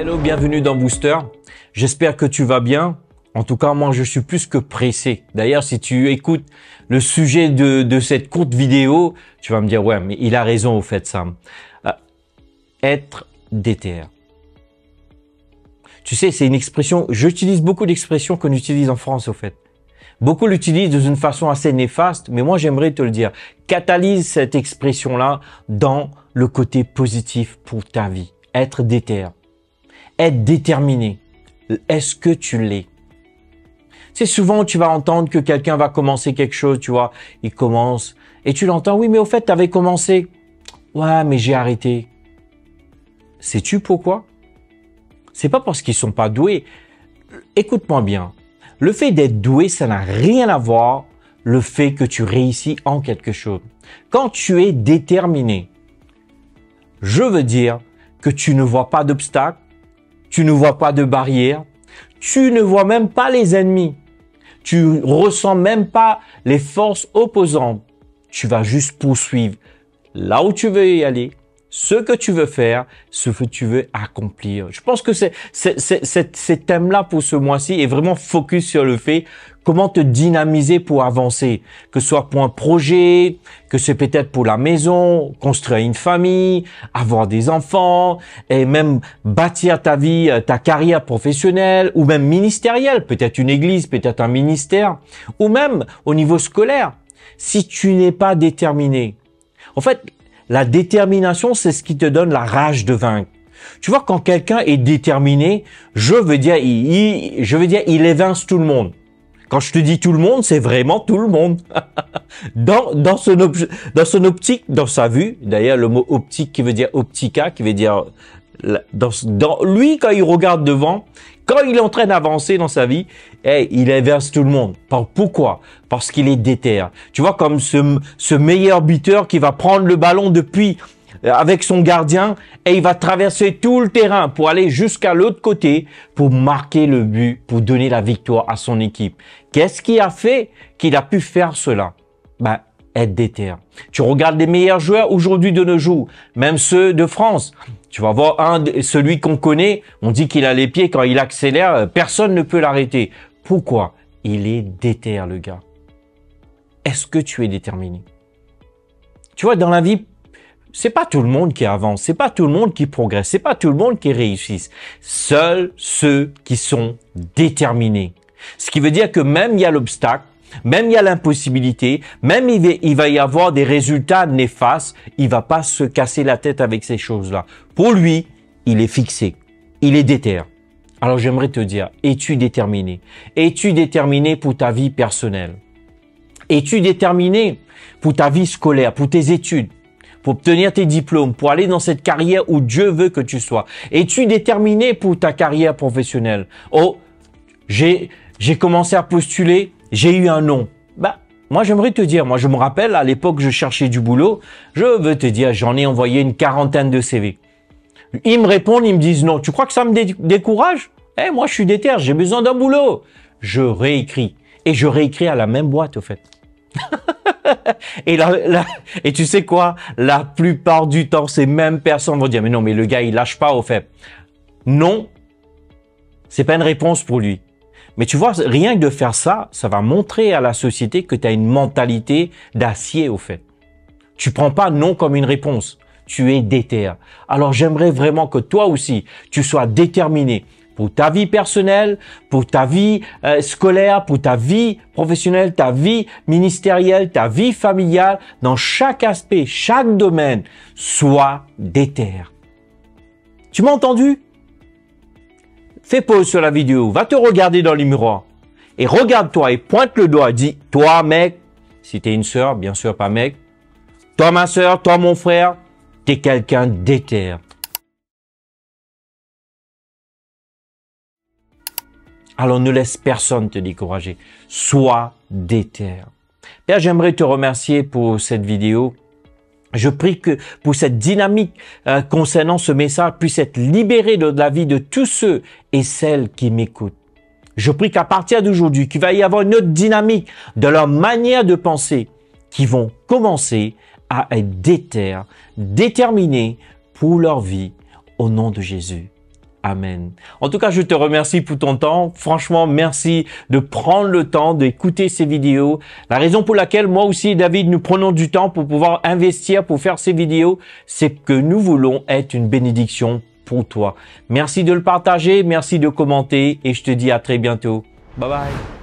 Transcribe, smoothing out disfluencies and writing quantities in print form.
Hello, bienvenue dans Booster. J'espère que tu vas bien. En tout cas, moi, je suis plus que pressé. D'ailleurs, si tu écoutes le sujet de cette courte vidéo, tu vas me dire, ouais, mais il a raison au fait, Sam. Être déter. Tu sais, c'est une expression, j'utilise beaucoup d'expressions qu'on utilise en France, au fait. Beaucoup l'utilisent d'une façon assez néfaste, mais moi, j'aimerais te le dire. Catalyse cette expression-là dans le côté positif pour ta vie. Être déter. Être déterminé. Est-ce que tu l'es? C'est souvent, tu vas entendre que quelqu'un va commencer quelque chose, tu vois. Il commence et tu l'entends. Oui, mais au fait, tu avais commencé. Ouais, mais j'ai arrêté. Sais-tu pourquoi? C'est pas parce qu'ils sont pas doués. Écoute-moi bien. Le fait d'être doué, ça n'a rien à voir le fait que tu réussis en quelque chose. Quand tu es déterminé, je veux dire que tu ne vois pas d'obstacles, tu ne vois pas de barrières, tu ne vois même pas les ennemis, tu ressens même pas les forces opposantes. Tu vas juste poursuivre là où tu veux y aller, ce que tu veux faire, ce que tu veux accomplir. Je pense que ces thèmes-là pour ce mois-ci est vraiment focus sur le fait comment te dynamiser pour avancer, que ce soit pour un projet, que c'est peut-être pour la maison, construire une famille, avoir des enfants, et même bâtir ta vie, ta carrière professionnelle, ou même ministérielle, peut-être une église, peut-être un ministère, ou même au niveau scolaire. Si tu n'es pas déterminé, en fait, la détermination, c'est ce qui te donne la rage de vaincre. Tu vois, quand quelqu'un est déterminé, je veux dire, il évince tout le monde. Quand je te dis tout le monde, c'est vraiment tout le monde. dans son optique, dans sa vue, d'ailleurs, le mot optique qui veut dire optica, qui veut dire, dans lui, quand il regarde devant, quand il est en train d'avancer dans sa vie, il inverse tout le monde. Pourquoi? Parce qu'il est déter. Tu vois, comme ce meilleur buteur qui va prendre le ballon depuis avec son gardien et il va traverser tout le terrain pour aller jusqu'à l'autre côté pour marquer le but, pour donner la victoire à son équipe. Qu'est-ce qui a fait qu'il a pu faire cela? Être déter. Tu regardes les meilleurs joueurs aujourd'hui de nos jours, même ceux de France. Tu vas voir celui qu'on connaît, on dit qu'il a les pieds, quand il accélère, personne ne peut l'arrêter. Pourquoi? Il est déter, le gars. Est-ce que tu es déterminé? Tu vois, dans la vie, c'est pas tout le monde qui avance, c'est pas tout le monde qui progresse, c'est pas tout le monde qui réussit. Seuls ceux qui sont déterminés. Ce qui veut dire que même il y a l'obstacle, même il y a l'impossibilité, même il va y avoir des résultats néfastes, il va pas se casser la tête avec ces choses-là. Pour lui, il est fixé, il est déter. Alors j'aimerais te dire, es-tu déterminé? Es-tu déterminé pour ta vie personnelle? Es-tu déterminé pour ta vie scolaire, pour tes études, pour obtenir tes diplômes, pour aller dans cette carrière où Dieu veut que tu sois? Es-tu déterminé pour ta carrière professionnelle? Oh, j'ai commencé à postuler, j'ai eu un non. Moi, j'aimerais te dire, moi, je me rappelle, à l'époque, je cherchais du boulot. Je veux te dire, j'en ai envoyé une quarantaine de CV. Ils me répondent, ils me disent non. Tu crois que ça me décourage? Moi, je suis déter, j'ai besoin d'un boulot. Je réécris. Et je réécris à la même boîte, au fait. Et tu sais quoi? La plupart du temps, ces mêmes personnes vont dire, mais non, mais le gars, il lâche pas, au fait. Non, c'est pas une réponse pour lui. Mais tu vois, rien que de faire ça, ça va montrer à la société que tu as une mentalité d'acier, au fait. Tu prends pas non comme une réponse. Tu es déter. Alors, j'aimerais vraiment que toi aussi, tu sois déterminé pour ta vie personnelle, pour ta vie scolaire, pour ta vie professionnelle, ta vie ministérielle, ta vie familiale, dans chaque aspect, chaque domaine, sois déter. Tu m'as entendu? Fais pause sur la vidéo, va te regarder dans le miroir et regarde-toi et pointe le doigt, dis, toi mec, si t'es une sœur, bien sûr pas mec, toi ma sœur, toi mon frère, t'es quelqu'un déter. Alors ne laisse personne te décourager, sois déter. Père, j'aimerais te remercier pour cette vidéo. Je prie que pour cette dynamique concernant ce message puisse être libérée de la vie de tous ceux et celles qui m'écoutent. Je prie qu'à partir d'aujourd'hui, qu'il va y avoir une autre dynamique de leur manière de penser qui vont commencer à être déterminés pour leur vie au nom de Jésus. Amen. En tout cas, je te remercie pour ton temps. Franchement, merci de prendre le temps d'écouter ces vidéos. La raison pour laquelle moi aussi, David, nous prenons du temps pour pouvoir investir, pour faire ces vidéos, c'est que nous voulons être une bénédiction pour toi. Merci de le partager, merci de commenter et je te dis à très bientôt. Bye bye.